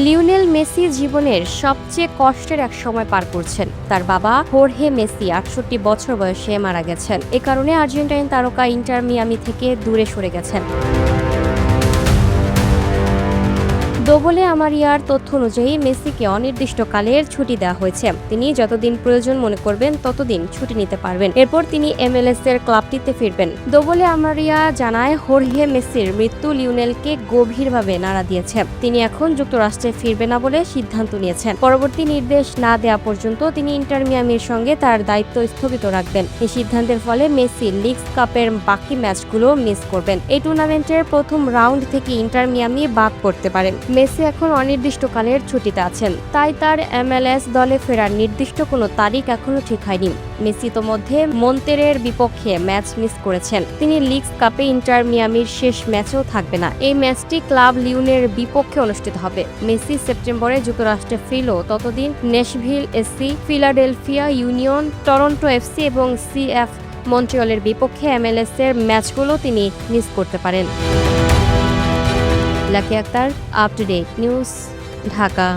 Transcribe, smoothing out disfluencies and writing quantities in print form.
Lionel Messi জীবনের সবচেয়ে কষ্টের এক সময় পার করছেন। তার বাবা হোর্হে মেসি ৬৮ বছর বয়সে মারা গেছেন। এ কারণে আর্জেন্টাইন তারকা ইন্টার মিয়ামি থেকে দূরে সরে গেছেন। দোবলে আমারিয়ার তথ্য অনুযায়ী মেসিকে অনির্দিষ্টকালের ছুটি দেওয়া হয়েছে। তিনি যতদিন প্রয়োজন মনে করবেন ততদিন ছুটি নিতে পারবেন। এরপর তিনি MLS এর ক্লাবটিতে ফিরবেন। দোবলে আমারিয়া জানায়, হোর্হে মেসির মৃত্যু লিওনেলকে গভীরভাবে নাড়া দিয়েছে। তিনি এখন যুক্তরাষ্ট্রে ফিরবে না বলে সিদ্ধান্ত নিয়েছেন। পরবর্তী নির্দেশ না দেওয়া পর্যন্ত তিনি ইন্টার মিয়ামির সঙ্গে তার দায়িত্ব স্থগিত রাখবেন। এই সিদ্ধান্তের ফলে মেসি লিগস কাপের বাকি ম্যাচগুলো মিস করবেন। এই টুর্নামেন্টের প্রথম রাউন্ড থেকে ইন্টার মিয়ামি বাদ পড়তে পারেন। মেসি এখন অনির্দিষ্টকালের ছুটিতে আছেন, তাই তার MLS দলে ফেরার নির্দিষ্ট কোনো তারিখ এখনো ঠিক হয়নি। মেসি ইতোমধ্যে মন্তেরের বিপক্ষে ম্যাচ মিস করেছেন। তিনি লিগস কাপে ইন্টার মিয়ামির শেষ ম্যাচেও থাকবে না। এই ম্যাচটি ক্লাব লিওনের বিপক্ষে অনুষ্ঠিত হবে। মেসি সেপ্টেম্বরে যুক্তরাষ্ট্রে ফিরলেও ততদিন Nashville SC, Philadelphia Union, Toronto FC এবং CF মন্ট্রিয়লের বিপক্ষে MLS এর ম্যাচগুলো তিনি মিস করতে পারেন। Lucky Akter, up to date news, Dhaka.